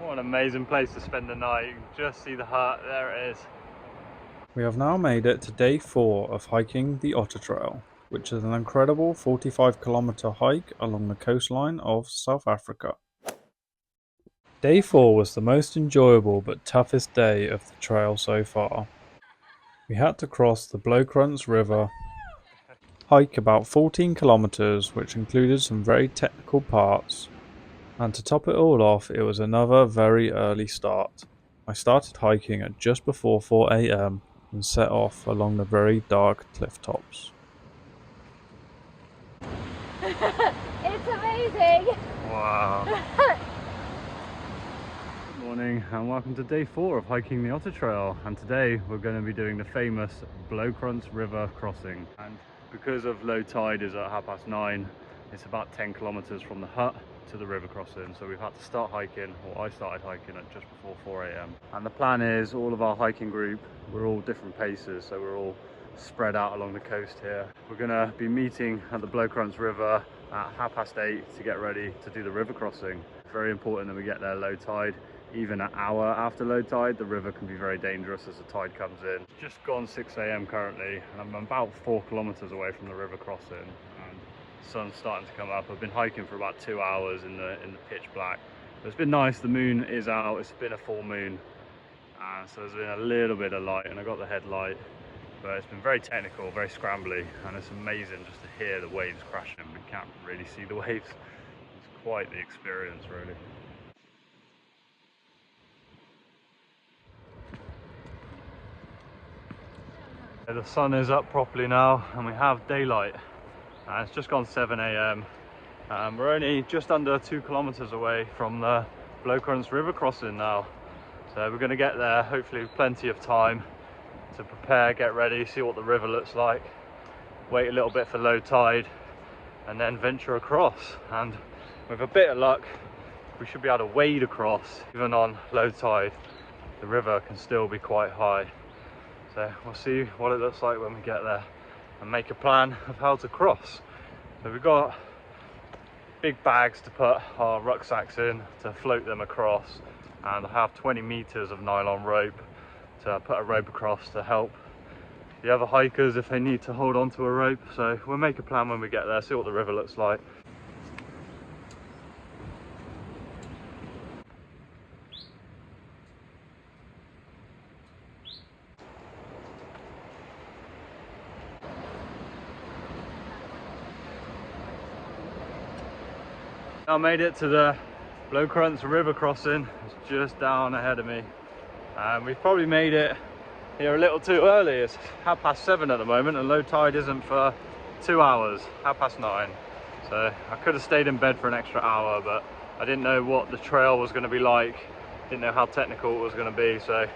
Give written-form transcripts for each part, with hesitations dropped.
What an amazing place to spend the night. You can just see the hut, there it is. We have now made it to day 4 of hiking the Otter Trail, which is an incredible 45-kilometer hike along the coastline of South Africa. Day 4 was the most enjoyable but toughest day of the trail so far. We had to cross the Bloukrans River, hike about 14 kilometers, which included some very technical parts, and to top it all off, it was another very early start. I started hiking at just before 4 a.m. and set off along the very dark cliff tops. It's amazing! Wow. Good morning and welcome to day 4 of hiking the Otter Trail, and today we're going to be doing the famous Bloukrans River crossing. And because of low tide is at 9:30, it's about 10 kilometers from the hut to the river crossing, so we've had to start hiking, or I started hiking at just before 4 a.m. and the plan is all of our hiking group, we're all different paces, so we're all spread out along the coast here. We're going to be meeting at the Bloukrans River at 8:30 to get ready to do the river crossing. Very important that we get there low tide. Even an hour after low tide, the river can be very dangerous as the tide comes in. It's just gone 6 a.m. currently, and I'm about 4 kilometers away from the river crossing, and the sun's starting to come up. I've been hiking for about 2 hours in the pitch black. But it's been nice, the moon is out, it's been a full moon, so there's been a little bit of light, and I got the headlight. But it's been very technical, very scrambly, and it's amazing just to hear the waves crashing. We can't really see the waves. It's quite the experience, really. The sun is up properly now, and we have daylight. It's just gone 7 a.m. We're only just under 2 kilometers away from the Bloukrans River crossing now. So we're going to get there, hopefully with plenty of time to prepare, get ready, see what the river looks like, wait a little bit for low tide, and then venture across. And with a bit of luck, we should be able to wade across. Even on low tide, the river can still be quite high. So we'll see what it looks like when we get there and make a plan of how to cross. So we've got big bags to put our rucksacks in to float them across, and I have 20 meters of nylon rope to put a rope across to help the other hikers if they need to hold on to a rope. So we'll make a plan when we get there, see what the river looks like. I made it to the Bloukrans River crossing. It's just down ahead of me. We've probably made it here a little too early. It's 7:30 at the moment, and low tide isn't for 2 hours, 9:30. So I could have stayed in bed for an extra hour, but I didn't know what the trail was going to be like. Didn't know how technical it was going to be, so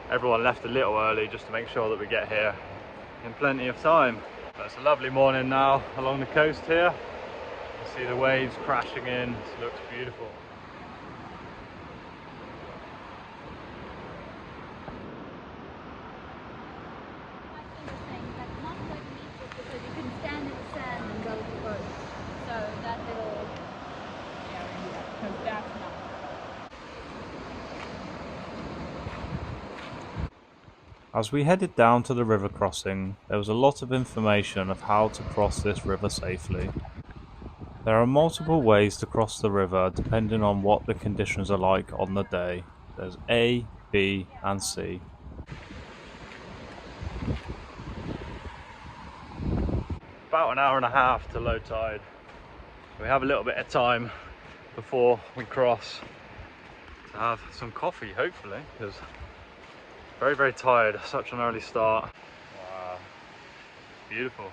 everyone left a little early just to make sure that we get here in plenty of time. But it's a lovely morning now along the coast here. You see the waves crashing in. It looks beautiful. Because you can stand in the sand and go to the boat. So that little area, because that's not. As we headed down to the river crossing, there was a lot of information of how to cross this river safely. There are multiple ways to cross the river depending on what the conditions are like on the day. There's A, B, and C. About an hour and a half to low tide. We have a little bit of time before we cross to have some coffee, hopefully, because very, very tired. Such an early start. Wow, beautiful.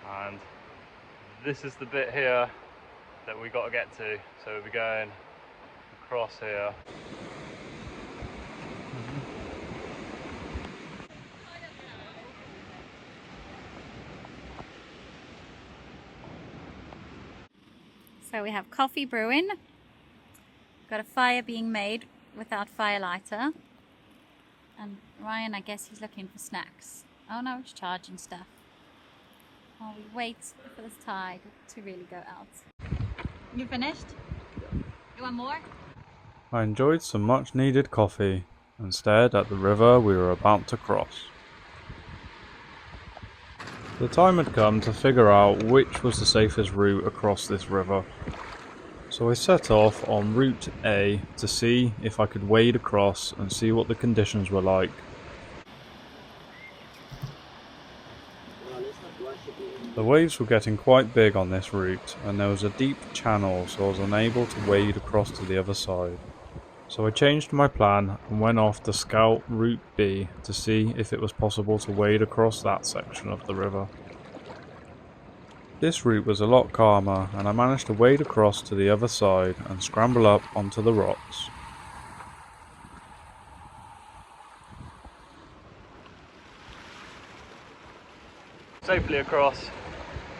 And this is the bit here that we got to get to. So we'll be going across here. So we have coffee brewing. Got a fire being made without fire lighter. And Ryan, I guess he's looking for snacks. Oh no, he's charging stuff. While we wait for this tide to really go out. You finished? You want more? I enjoyed some much needed coffee and stared at the river we were about to cross. The time had come to figure out which was the safest route across this river. So I set off on Route A to see if I could wade across and see what the conditions were like. The waves were getting quite big on this route, and there was a deep channel, so I was unable to wade across to the other side. So I changed my plan and went off to scout Route B to see if it was possible to wade across that section of the river. This route was a lot calmer, and I managed to wade across to the other side and scramble up onto the rocks. Safely across,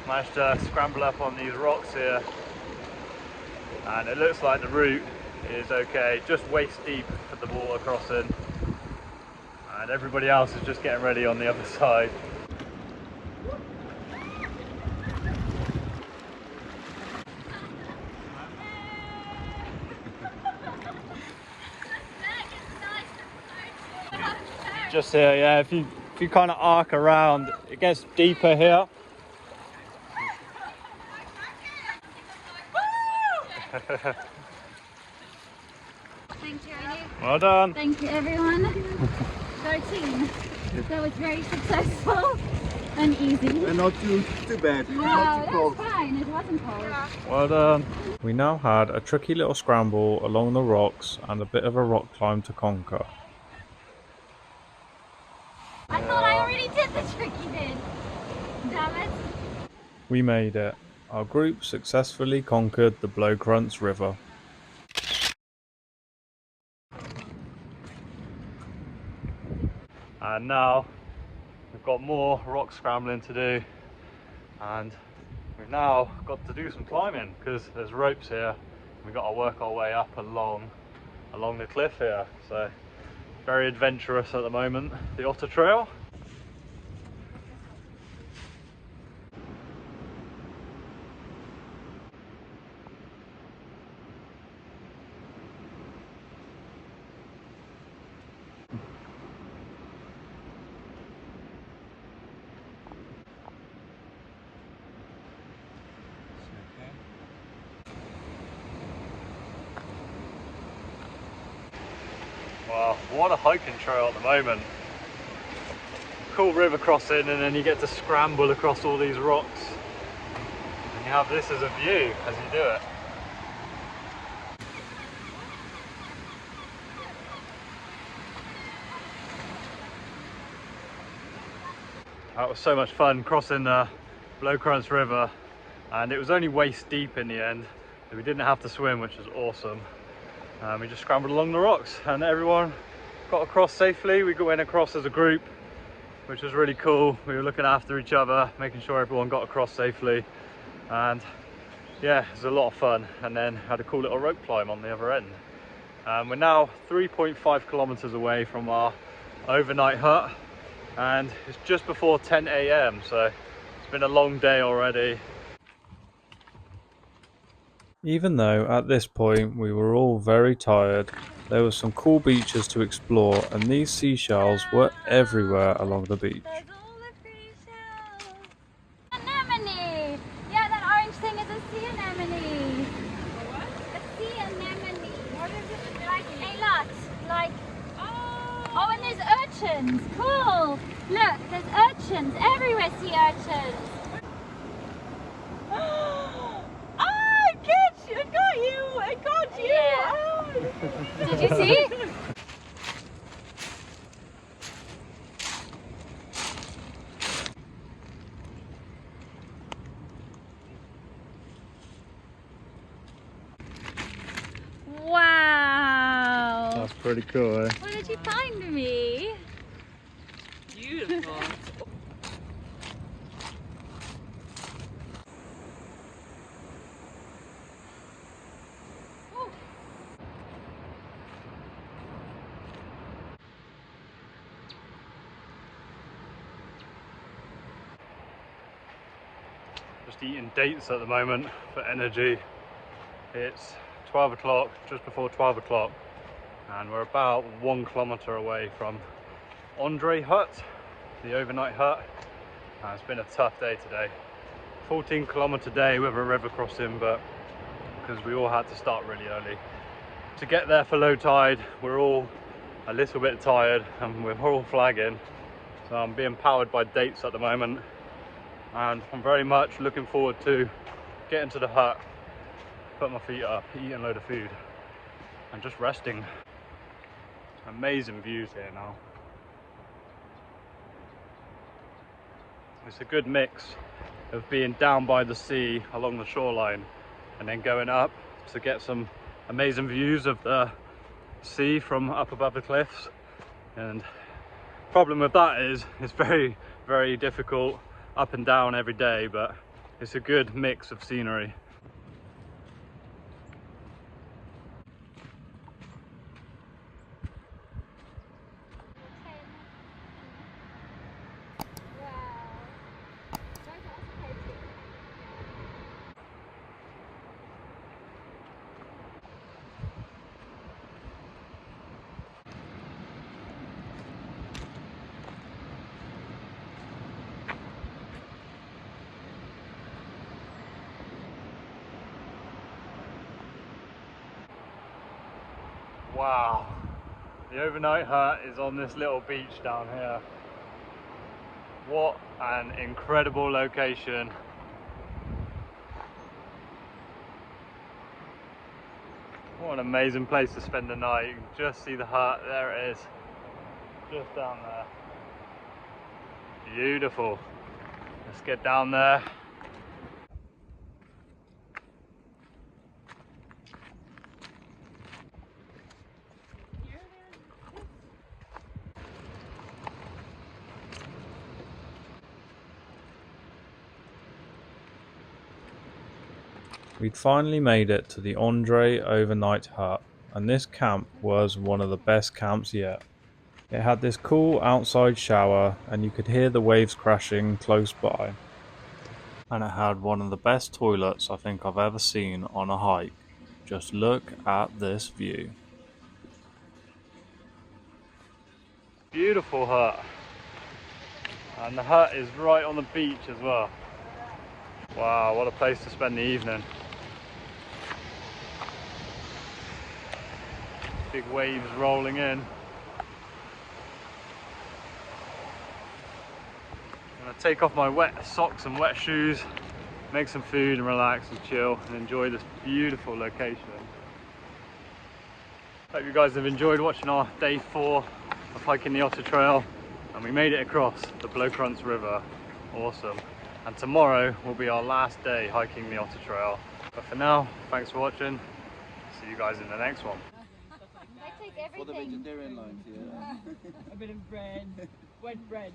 managed to scramble up on these rocks here, and it looks like the route is okay, just waist deep for the water crossing, and everybody else is just getting ready on the other side. Just here, yeah, if you kind of arc around, it gets deeper here. Thank you. Well done. Thank you, everyone. Go team. That was very successful and easy. And not too bad. No, Not too that cold. was fine. It wasn't cold. Well done. We now had a tricky little scramble along the rocks and a bit of a rock climb to conquer. I thought I already did the tricky bit. Damn it. We made it. Our group successfully conquered the Bloukrans River. And now we've got more rock scrambling to do, and we've now got to do some climbing because there's ropes here. We've got to work our way up along the cliff here, so very adventurous at the moment, the Otter Trail. Wow, what a hiking trail at the moment. Cool river crossing, and then you get to scramble across all these rocks. And you have this as a view as you do it. That was so much fun crossing the Bloukrans River, and it was only waist deep in the end. So we didn't have to swim, which was awesome. We just scrambled along the rocks, and everyone got across safely. We went across as a group, which was really cool. We were looking after each other, making sure everyone got across safely, and yeah, it was a lot of fun. And then had a cool little rope climb on the other end. We're now 3.5 kilometers away from our overnight hut, and it's just before 10 AM, so it's been a long day already. Even though at this point we were all very tired, there were some cool beaches to explore, and these seashells were everywhere along the beach. There's all the seashells. Anemone! Yeah, that orange thing is a sea anemone. What? A sea anemone. What is it? Like a lot. Like, oh, and there's urchins. Cool. Look, there's urchins. Everywhere sea urchins. I got you! Yeah. Oh. Did you see? Wow! That's pretty cool, eh? What did you find me? Beautiful. Just eating dates at the moment for energy. It's 12 o'clock, just before 12 o'clock, and we're about 1 kilometer away from Andre Hut, the overnight hut. It's been a tough day today. 14-kilometer day with a river crossing, but because we all had to start really early to get there for low tide, we're all a little bit tired and we're all flagging. So I'm being powered by dates at the moment, and I'm very much looking forward to getting to the hut, put my feet up, eating a load of food and just resting. Amazing views here now. It's a good mix of being down by the sea along the shoreline and then going up to get some amazing views of the sea from up above the cliffs. And problem with that is it's very, very difficult up and down every day, but it's a good mix of scenery. Wow, the overnight hut is on this little beach down here. What an incredible location. What an amazing place to spend the night. You can just see the hut, there it is, just down there. Beautiful. Let's get down there. We'd finally made it to the Andre overnight hut, and this camp was one of the best camps yet. It had this cool outside shower and you could hear the waves crashing close by. And it had one of the best toilets I think I've ever seen on a hike. Just look at this view. Beautiful hut. And the hut is right on the beach as well. Wow, what a place to spend the evening. Big waves rolling in. I'm gonna take off my wet socks and wet shoes, make some food and relax and chill and enjoy this beautiful location. Hope you guys have enjoyed watching our day 4 of hiking the Otter Trail, and we made it across the Bloukrans River. Awesome. And tomorrow will be our last day hiking the Otter Trail. But for now, thanks for watching. See you guys in the next one. For the vegetarian lunch, yeah. A bit of bread, wet bread.